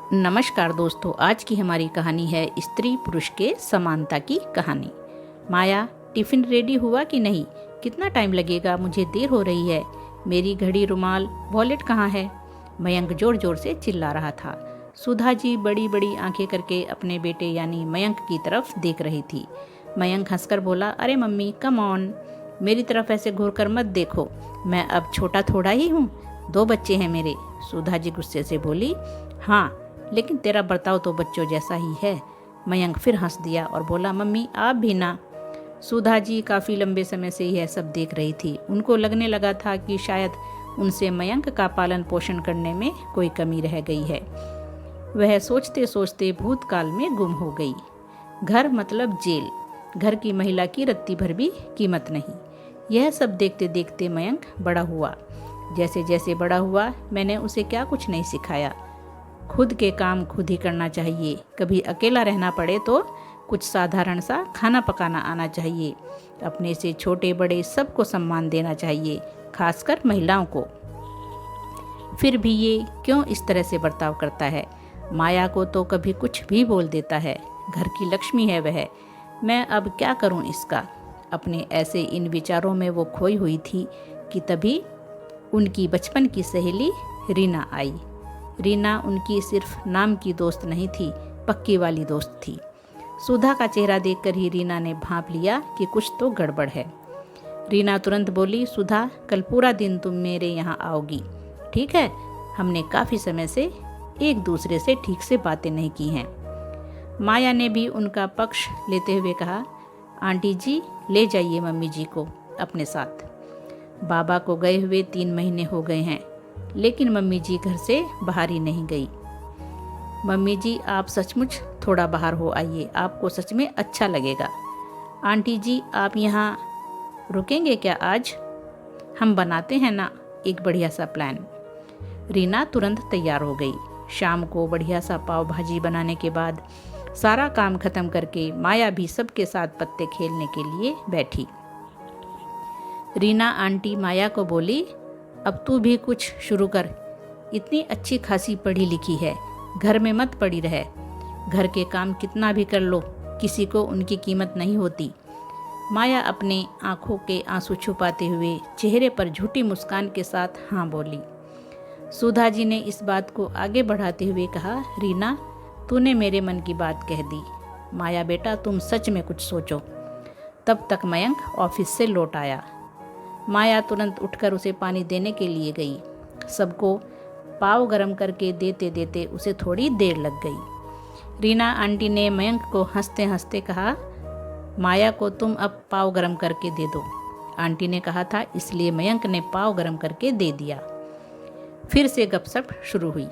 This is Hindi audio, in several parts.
नमस्कार दोस्तों, आज की हमारी कहानी है स्त्री पुरुष के समानता की कहानी। माया, टिफ़िन रेडी हुआ कि नहीं? कितना टाइम लगेगा? मुझे देर हो रही है। मेरी घड़ी, रुमाल, वॉलेट कहाँ है? मयंक जोर जोर से चिल्ला रहा था। सुधा जी बड़ी बड़ी आंखें करके अपने बेटे यानी मयंक की तरफ देख रही थी। मयंक हंसकर बोला, अरे मम्मी, कम ऑन, मेरी तरफ ऐसे घूर कर मत देखो। मैं अब छोटा थोड़ा ही हूँ, 2 बच्चे हैं मेरे। सुधा जी गुस्से से बोली, हाँ, लेकिन तेरा बर्ताव तो बच्चों जैसा ही है। मयंक फिर हंस दिया और बोला, मम्मी आप भी ना। सुधा जी काफ़ी लंबे समय से यह सब देख रही थी। उनको लगने लगा था कि शायद उनसे मयंक का पालन पोषण करने में कोई कमी रह गई है। वह सोचते सोचते भूतकाल में गुम हो गई। घर मतलब जेल, घर की महिला की रत्ती भर भी कीमत नहीं। यह सब देखते देखते मयंक बड़ा हुआ। जैसे जैसे बड़ा हुआ, मैंने उसे क्या कुछ नहीं सिखाया। खुद के काम खुद ही करना चाहिए। कभी अकेला रहना पड़े तो कुछ साधारण सा खाना पकाना आना चाहिए। अपने से छोटे बड़े सबको सम्मान देना चाहिए, खासकर महिलाओं को। फिर भी ये क्यों इस तरह से बर्ताव करता है? माया को तो कभी कुछ भी बोल देता है। घर की लक्ष्मी है वह। मैं अब क्या करूं इसका? अपने ऐसे इन विचारों में वो खोई हुई थी कि तभी उनकी बचपन की सहेली रीना आई। रीना उनकी सिर्फ नाम की दोस्त नहीं थी, पक्की वाली दोस्त थी। सुधा का चेहरा देखकर ही रीना ने भांप लिया कि कुछ तो गड़बड़ है। रीना तुरंत बोली, सुधा, कल पूरा दिन तुम मेरे यहाँ आओगी, ठीक है? हमने काफ़ी समय से एक दूसरे से ठीक से बातें नहीं की हैं। माया ने भी उनका पक्ष लेते हुए कहा, आंटी जी, ले जाइए मम्मी जी को अपने साथ। बाबा को गए हुए 3 महीने हो गए हैं, लेकिन मम्मी जी घर से बाहर ही नहीं गई। मम्मी जी, आप सचमुच थोड़ा बाहर हो आइए, आपको सच में अच्छा लगेगा। आंटी जी, आप यहाँ रुकेंगे क्या आज? हम बनाते हैं ना एक बढ़िया सा प्लान। रीना तुरंत तैयार हो गई। शाम को बढ़िया सा पाव भाजी बनाने के बाद सारा काम खत्म करके माया भी सबके साथ पत्ते खेलने के लिए बैठी। रीना आंटी माया को बोली, अब तू भी कुछ शुरू कर। इतनी अच्छी खासी पढ़ी लिखी है, घर में मत पड़ी रहे। घर के काम कितना भी कर लो, किसी को उनकी कीमत नहीं होती। माया अपने आंखों के आंसू छुपाते हुए चेहरे पर झूठी मुस्कान के साथ हाँ बोली। सुधा जी ने इस बात को आगे बढ़ाते हुए कहा, रीना, तूने मेरे मन की बात कह दी। माया बेटा, तुम सच में कुछ सोचो। तब तक मयंक ऑफिस से लौट आया। माया तुरंत उठकर उसे पानी देने के लिए गई। सबको पाव गरम करके देते देते उसे थोड़ी देर लग गई। रीना आंटी ने मयंक को हंसते हंसते कहा, माया को तुम अब पाव गरम करके दे दो। आंटी ने कहा था, इसलिए मयंक ने पाव गरम करके दे दिया। फिर से गपशप शुरू हुई।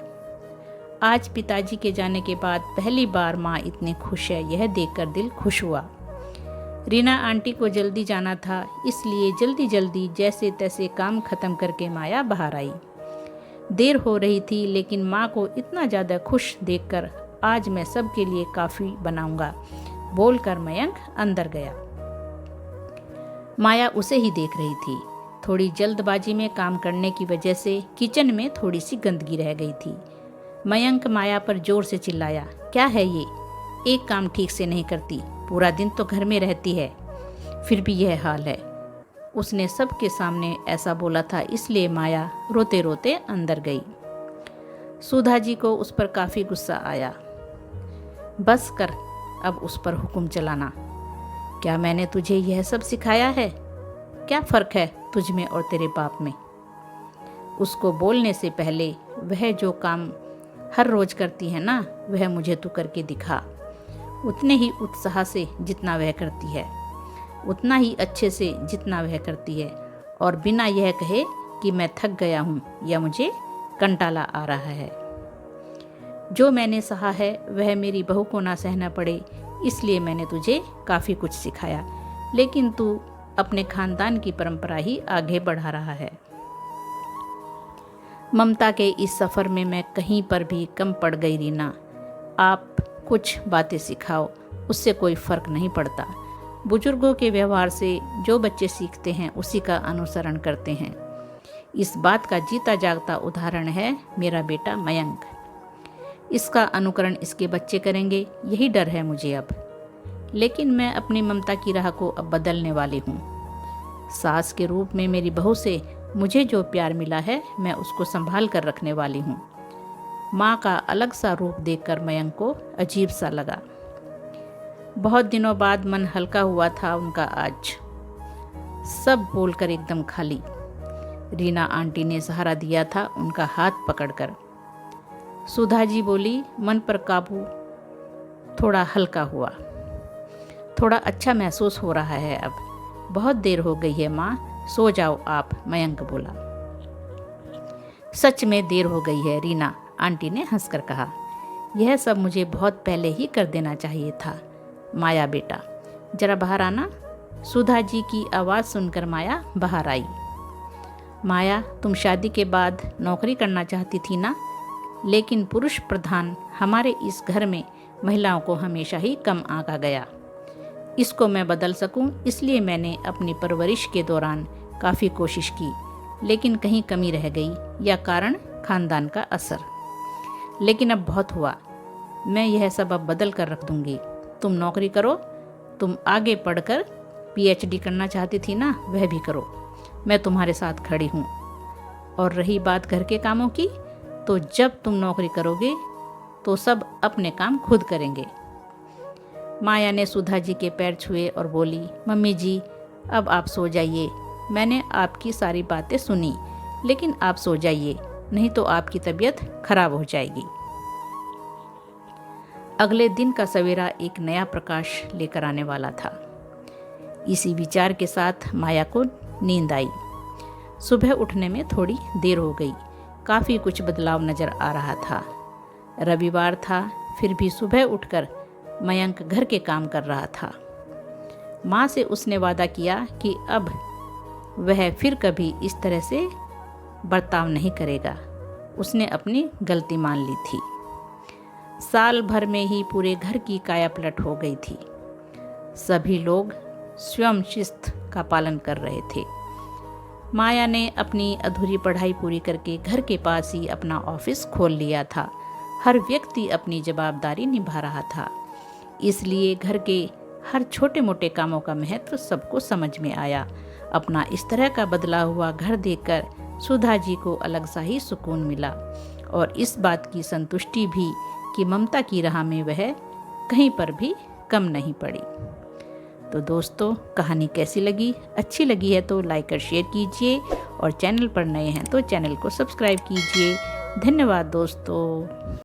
आज पिताजी के जाने के बाद पहली बार माँ इतनी खुश है, यह देखकर दिल खुश हुआ। रीना आंटी को जल्दी जाना था, इसलिए जल्दी जल्दी जैसे तैसे काम खत्म करके माया बाहर आई। देर हो रही थी, लेकिन माँ को इतना ज़्यादा खुश देखकर आज मैं सबके लिए काफ़ी बनाऊंगा, बोलकर मयंक अंदर गया। माया उसे ही देख रही थी। थोड़ी जल्दबाजी में काम करने की वजह से किचन में थोड़ी सी गंदगी रह गई थी। मयंक माया पर जोर से चिल्लाया, क्या है ये? एक काम ठीक से नहीं करती, पूरा दिन तो घर में रहती है, फिर भी यह हाल है। उसने सबके सामने ऐसा बोला था, इसलिए माया रोते रोते अंदर गई। सुधा जी को उस पर काफ़ी गुस्सा आया। बस कर, अब उस पर हुक्म चलाना। क्या मैंने तुझे यह सब सिखाया है? क्या फ़र्क है तुझ में और तेरे बाप में? उसको बोलने से पहले वह जो काम हर रोज़ करती है ना, वह मुझे तू करके दिखा। उतने ही उत्साह से जितना वह करती है, उतना ही अच्छे से जितना वह करती है, और बिना यह कहे कि मैं थक गया हूँ या मुझे कंटाला आ रहा है। जो मैंने सहा है वह मेरी बहू को ना सहना पड़े, इसलिए मैंने तुझे काफ़ी कुछ सिखाया, लेकिन तू अपने खानदान की परंपरा ही आगे बढ़ा रहा है। ममता के इस सफ़र में मैं कहीं पर भी कम पड़ गई रीना। आप कुछ बातें सिखाओ, उससे कोई फ़र्क नहीं पड़ता। बुजुर्गों के व्यवहार से जो बच्चे सीखते हैं उसी का अनुसरण करते हैं। इस बात का जीता जागता उदाहरण है मेरा बेटा मयंक। इसका अनुकरण इसके बच्चे करेंगे, यही डर है मुझे अब। लेकिन मैं अपनी ममता की राह को अब बदलने वाली हूँ। सास के रूप में मेरी बहू से मुझे जो प्यार मिला है, मैं उसको संभाल कर रखने वाली हूँ। माँ का अलग सा रूप देखकर मयंक को अजीब सा लगा। बहुत दिनों बाद मन हल्का हुआ था उनका आज। सब बोलकर एकदम खाली। रीना आंटी ने सहारा दिया था उनका हाथ पकड़कर। सुधा जी बोली, मन पर काबू थोड़ा हल्का हुआ, थोड़ा अच्छा महसूस हो रहा है अब। बहुत देर हो गई है माँ, सो जाओ आप, मयंक बोला। सच में देर हो गई है, रीना आंटी ने हंसकर कहा। यह सब मुझे बहुत पहले ही कर देना चाहिए था। माया बेटा, जरा बाहर आना। सुधा जी की आवाज़ सुनकर माया बाहर आई। माया, तुम शादी के बाद नौकरी करना चाहती थी ना? लेकिन पुरुष प्रधान हमारे इस घर में महिलाओं को हमेशा ही कम आंका गया। इसको मैं बदल सकूं, इसलिए मैंने अपनी परवरिश के दौरान काफ़ी कोशिश की, लेकिन कहीं कमी रह गई, या कारण खानदान का असर। लेकिन अब बहुत हुआ, मैं यह सब अब बदल कर रख दूंगी। तुम नौकरी करो, तुम आगे पढ़कर PhD करना चाहती थी ना, वह भी करो। मैं तुम्हारे साथ खड़ी हूँ। और रही बात घर के कामों की, तो जब तुम नौकरी करोगे तो सब अपने काम खुद करेंगे। माया ने सुधा जी के पैर छुए और बोली, मम्मी जी, अब आप सो जाइए। मैंने आपकी सारी बातें सुनी, लेकिन आप सो जाइए, नहीं तो आपकी तबीयत खराब हो जाएगी। अगले दिन का सवेरा एक नया प्रकाश लेकर आने वाला था। इसी विचार के साथ माया को नींद आई। सुबह उठने में थोड़ी देर हो गई। काफ़ी कुछ बदलाव नज़र आ रहा था। रविवार था, फिर भी सुबह उठकर मयंक घर के काम कर रहा था। माँ से उसने वादा किया कि अब वह फिर कभी इस तरह से बर्ताव नहीं करेगा। उसने अपनी गलती मान ली थी। साल भर में ही पूरे घर की कायापलट हो गई थी। सभी लोग स्वयं शिस्त का पालन कर रहे थे। माया ने अपनी अधूरी पढ़ाई पूरी करके घर के पास ही अपना ऑफिस खोल लिया था। हर व्यक्ति अपनी जवाबदारी निभा रहा था, इसलिए घर के हर छोटे मोटे कामों का महत्व सबको समझ में आया। अपना इस तरह का बदला हुआ घर देखकर सुधा जी को अलग सा ही सुकून मिला, और इस बात की संतुष्टि भी कि ममता की राह में वह कहीं पर भी कम नहीं पड़ी। तो दोस्तों, कहानी कैसी लगी? अच्छी लगी है तो लाइक और शेयर कीजिए, और चैनल पर नए हैं तो चैनल को सब्सक्राइब कीजिए। धन्यवाद दोस्तों।